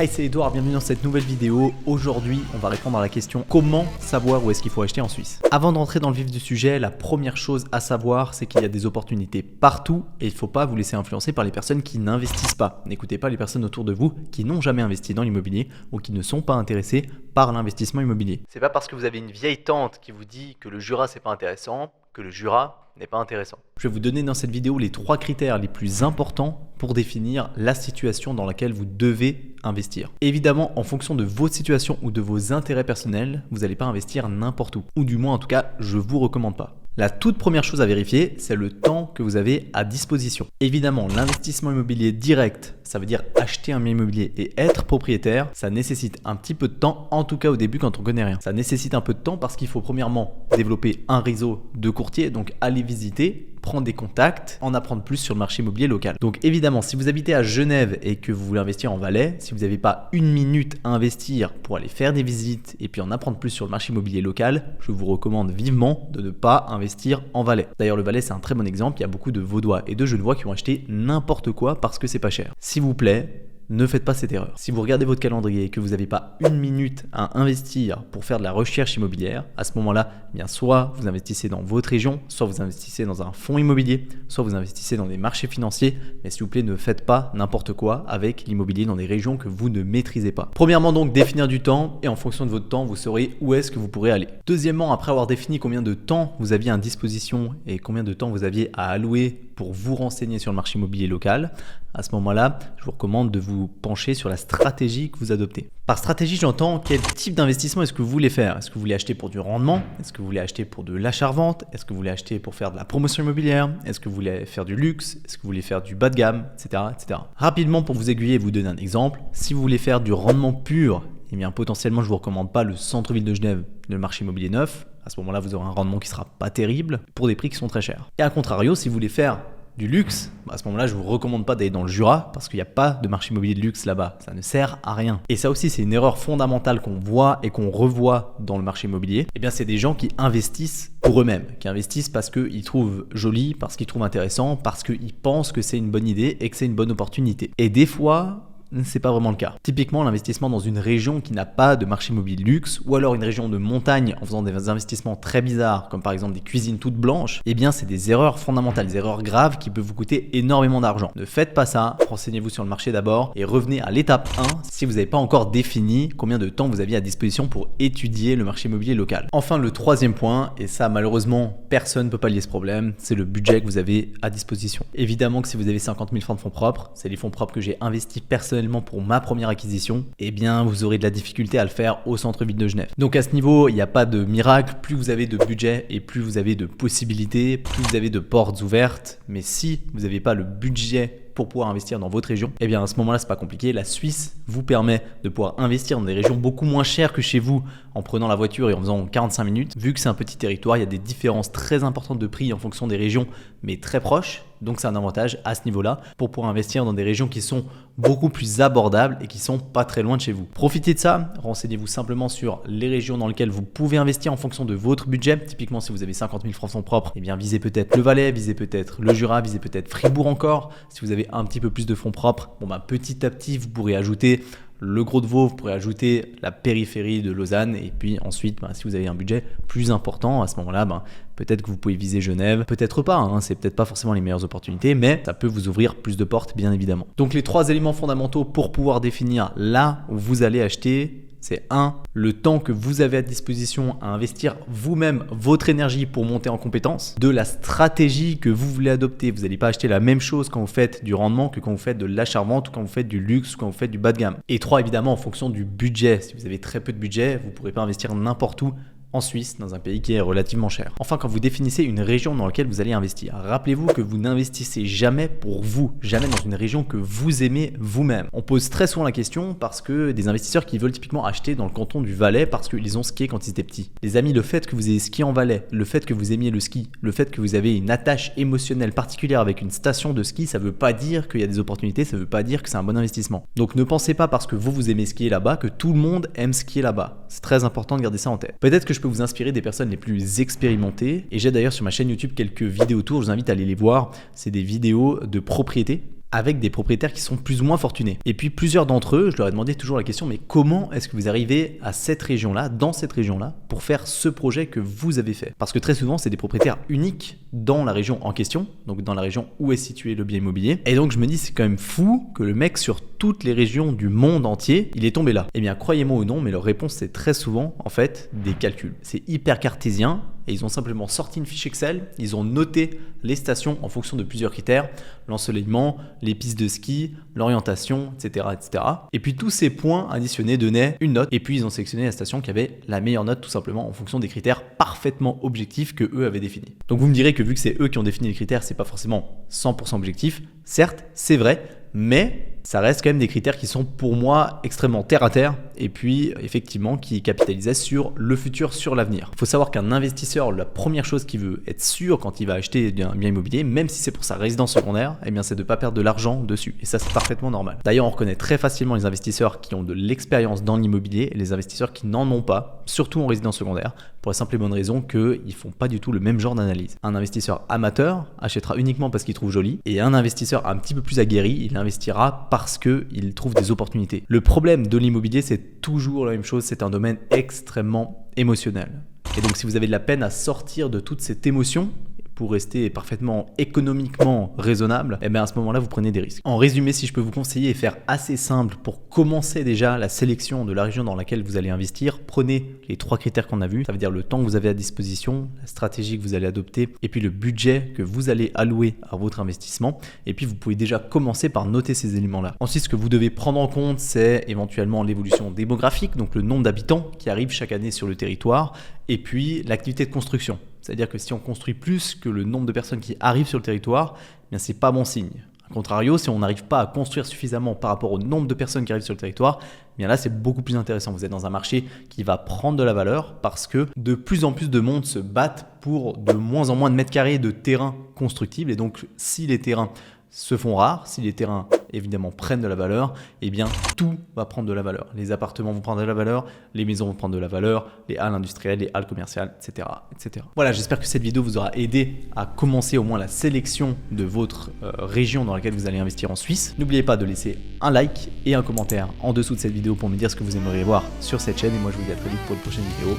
Hey, c'est Edouard, bienvenue dans cette nouvelle vidéo. Aujourd'hui, on va répondre à la question comment savoir où est-ce qu'il faut acheter en Suisse. Avant de rentrer dans le vif du sujet, la première chose à savoir, c'est qu'il y a des opportunités partout et il ne faut pas vous laisser influencer par les personnes qui n'investissent pas. N'écoutez pas les personnes autour de vous qui n'ont jamais investi dans l'immobilier ou qui ne sont pas intéressées par l'investissement immobilier. C'est pas parce que vous avez une vieille tante qui vous dit que le Jura c'est pas intéressant que le Jura n'est pas intéressant. Je vais vous donner dans cette vidéo les 3 critères les plus importants pour définir la situation dans laquelle vous devez investir. Évidemment, en fonction de votre situation ou de vos intérêts personnels, vous n'allez pas investir n'importe où. Ou du moins, en tout cas, je ne vous recommande pas. La toute première chose à vérifier, c'est le temps que vous avez à disposition. Évidemment, l'investissement immobilier direct, ça veut dire acheter un bien immobilier et être propriétaire, ça nécessite un petit peu de temps, en tout cas au début quand on connaît rien. Ça nécessite un peu de temps parce qu'il faut premièrement développer un réseau de courtiers, donc aller visiter, prendre des contacts, en apprendre plus sur le marché immobilier local. Donc évidemment, si vous habitez à Genève et que vous voulez investir en Valais, si vous n'avez pas une minute à investir pour aller faire des visites et puis en apprendre plus sur le marché immobilier local, je vous recommande vivement de ne pas investir en Valais. D'ailleurs, le Valais, c'est un très bon exemple. Il y a beaucoup de Vaudois et de Genevois qui ont acheté n'importe quoi parce que c'est pas cher. S'il vous plaît, ne faites pas cette erreur. Si vous regardez votre calendrier et que vous n'avez pas une minute à investir pour faire de la recherche immobilière, à ce moment-là, bien soit vous investissez dans votre région, soit vous investissez dans un fonds immobilier, soit vous investissez dans des marchés financiers. Mais s'il vous plaît, ne faites pas n'importe quoi avec l'immobilier dans des régions que vous ne maîtrisez pas. Premièrement, donc, définir du temps et en fonction de votre temps, vous saurez où est-ce que vous pourrez aller. Deuxièmement, après avoir défini combien de temps vous aviez à disposition et combien de temps vous aviez à allouer pour vous renseigner sur le marché immobilier local, à ce moment-là, je vous recommande de vous pencher sur la stratégie que vous adoptez. Par stratégie, j'entends quel type d'investissement est-ce que vous voulez faire. Est-ce que vous voulez acheter pour du rendement? Est-ce que vous voulez acheter pour de l'achat-revente? Est-ce que vous voulez acheter pour faire de la promotion immobilière? Est-ce que vous voulez faire du luxe? Est-ce que vous voulez faire du bas de gamme, etc., etc. Rapidement, pour vous aiguiller et vous donner un exemple, si vous voulez faire du rendement pur, eh bien potentiellement, je ne vous recommande pas le centre-ville de Genève, le marché immobilier neuf. À ce moment-là, vous aurez un rendement qui ne sera pas terrible pour des prix qui sont très chers. Et à contrario, si vous voulez faire du luxe, à ce moment-là, je ne vous recommande pas d'aller dans le Jura parce qu'il n'y a pas de marché immobilier de luxe là-bas. Ça ne sert à rien. Et ça aussi, c'est une erreur fondamentale qu'on voit et qu'on revoit dans le marché immobilier. Eh bien, c'est des gens qui investissent pour eux-mêmes, qui investissent parce qu'ils trouvent joli, parce qu'ils trouvent intéressant, parce qu'ils pensent que c'est une bonne idée et que c'est une bonne opportunité. Et des fois, c'est pas vraiment le cas. Typiquement, l'investissement dans une région qui n'a pas de marché immobilier luxe ou alors une région de montagne en faisant des investissements très bizarres comme par exemple des cuisines toutes blanches, eh bien c'est des erreurs fondamentales, des erreurs graves qui peuvent vous coûter énormément d'argent. Ne faites pas ça, renseignez-vous sur le marché d'abord et revenez à l'étape 1 si vous n'avez pas encore défini combien de temps vous aviez à disposition pour étudier le marché immobilier local. Enfin, le troisième point, et ça malheureusement personne ne peut pallier ce problème, c'est le budget que vous avez à disposition. Évidemment que si vous avez 50 000 francs de fonds propres, c'est les fonds propres que j'ai investis personnellement pour ma première acquisition, eh bien vous aurez de la difficulté à le faire au centre-ville de Genève. Donc à ce niveau, il n'y a pas de miracle, plus vous avez de budget et plus vous avez de possibilités, plus vous avez de portes ouvertes, mais si vous n'avez pas le budget pour pouvoir investir dans votre région, eh bien à ce moment-là, c'est pas compliqué. La Suisse vous permet de pouvoir investir dans des régions beaucoup moins chères que chez vous en prenant la voiture et en faisant 45 minutes. Vu que c'est un petit territoire, il y a des différences très importantes de prix en fonction des régions, mais très proches. Donc c'est un avantage à ce niveau-là pour pouvoir investir dans des régions qui sont beaucoup plus abordables et qui sont pas très loin de chez vous. Profitez de ça, renseignez-vous simplement sur les régions dans lesquelles vous pouvez investir en fonction de votre budget. Typiquement, si vous avez 50 000 francs propres, eh bien visez peut-être le Valais, visez peut-être le Jura, visez peut-être Fribourg encore. Si vous avez un petit peu plus de fonds propres, petit à petit, vous pourrez ajouter le Gros de Vaud, vous pourrez ajouter la périphérie de Lausanne et puis ensuite, si vous avez un budget plus important, à ce moment-là, peut-être que vous pouvez viser Genève, peut-être pas, c'est peut-être pas forcément les meilleures opportunités, mais ça peut vous ouvrir plus de portes, bien évidemment. Donc les 3 éléments fondamentaux pour pouvoir définir là où vous allez acheter, c'est 1, le temps que vous avez à disposition à investir vous-même votre énergie pour monter en compétence. 2, la stratégie que vous voulez adopter. Vous n'allez pas acheter la même chose quand vous faites du rendement que quand vous faites de l'achat-revente ou quand vous faites du luxe ou quand vous faites du bas de gamme. Et 3, évidemment, en fonction du budget. Si vous avez très peu de budget, vous ne pourrez pas investir n'importe où en Suisse, dans un pays qui est relativement cher. Enfin, quand vous définissez une région dans laquelle vous allez investir, rappelez-vous que vous n'investissez jamais pour vous, jamais dans une région que vous aimez vous-même. On pose très souvent la question parce que des investisseurs qui veulent typiquement acheter dans le canton du Valais parce qu'ils ont skié quand ils étaient petits. Les amis, le fait que vous ayez skié en Valais, le fait que vous aimiez le ski, le fait que vous avez une attache émotionnelle particulière avec une station de ski, ça ne veut pas dire qu'il y a des opportunités, ça ne veut pas dire que c'est un bon investissement. Donc ne pensez pas parce que vous aimez skier là-bas que tout le monde aime skier là-bas. C'est très important de garder ça en tête. Peut-être que je peux vous inspirer des personnes les plus expérimentées et j'ai d'ailleurs sur ma chaîne YouTube quelques vidéos tours, je vous invite à aller les voir. C'est des vidéos de propriété avec des propriétaires qui sont plus ou moins fortunés. Et puis plusieurs d'entre eux, je leur ai demandé toujours la question, mais comment est-ce que vous arrivez à cette région-là, dans cette région-là, pour faire ce projet que vous avez fait? Parce que très souvent, c'est des propriétaires uniques dans la région en question, donc dans la région où est situé le bien immobilier. Et donc je me dis, c'est quand même fou que le mec sur toutes les régions du monde entier, il est tombé là. Eh bien, croyez-moi ou non, mais leur réponse, c'est très souvent, en fait, des calculs. C'est hyper cartésien. Et ils ont simplement sorti une fiche Excel, ils ont noté les stations en fonction de plusieurs critères, l'ensoleillement, les pistes de ski, l'orientation, etc., etc. Et puis tous ces points additionnés donnaient une note, et puis ils ont sélectionné la station qui avait la meilleure note tout simplement en fonction des critères parfaitement objectifs que eux avaient définis. Donc vous me direz que vu que c'est eux qui ont défini les critères, c'est pas forcément 100% objectif. Certes, c'est vrai, mais ça reste quand même des critères qui sont pour moi extrêmement terre à terre et puis effectivement qui capitalisaient sur le futur, sur l'avenir. Il faut savoir qu'un investisseur, la première chose qu'il veut être sûr quand il va acheter un bien immobilier, même si c'est pour sa résidence secondaire, eh bien c'est de ne pas perdre de l'argent dessus. Et ça, c'est parfaitement normal. D'ailleurs, on reconnaît très facilement les investisseurs qui ont de l'expérience dans l'immobilier et les investisseurs qui n'en ont pas, surtout en résidence secondaire, pour la simple et bonne raison qu'ils ne font pas du tout le même genre d'analyse. Un investisseur amateur achètera uniquement parce qu'il trouve joli et un investisseur un petit peu plus aguerri, il investira parce qu'il trouve des opportunités. Le problème de l'immobilier, c'est toujours la même chose, c'est un domaine extrêmement émotionnel. Et donc si vous avez de la peine à sortir de toute cette émotion, pour rester parfaitement économiquement raisonnable, et bien à ce moment-là, vous prenez des risques. En résumé, si je peux vous conseiller et faire assez simple pour commencer déjà la sélection de la région dans laquelle vous allez investir, prenez les 3 critères qu'on a vus, ça veut dire le temps que vous avez à disposition, la stratégie que vous allez adopter, et puis le budget que vous allez allouer à votre investissement. Et puis vous pouvez déjà commencer par noter ces éléments-là. Ensuite, ce que vous devez prendre en compte, c'est éventuellement l'évolution démographique, donc le nombre d'habitants qui arrivent chaque année sur le territoire, et puis l'activité de construction. C'est-à-dire que si on construit plus que le nombre de personnes qui arrivent sur le territoire, eh bien c'est pas bon signe. A contrario, si on n'arrive pas à construire suffisamment par rapport au nombre de personnes qui arrivent sur le territoire, eh bien là c'est beaucoup plus intéressant. Vous êtes dans un marché qui va prendre de la valeur parce que de plus en plus de monde se battent pour de moins en moins de mètres carrés de terrain constructible. Et donc si les terrains se font rares, si les terrains évidemment prennent de la valeur, eh bien tout va prendre de la valeur. Les appartements vont prendre de la valeur, les maisons vont prendre de la valeur, les halles industrielles, les halles commerciales, etc. etc. Voilà, j'espère que cette vidéo vous aura aidé à commencer au moins la sélection de votre région dans laquelle vous allez investir en Suisse. N'oubliez pas de laisser un like et un commentaire en dessous de cette vidéo pour me dire ce que vous aimeriez voir sur cette chaîne. Et moi je vous dis à très vite pour une prochaine vidéo.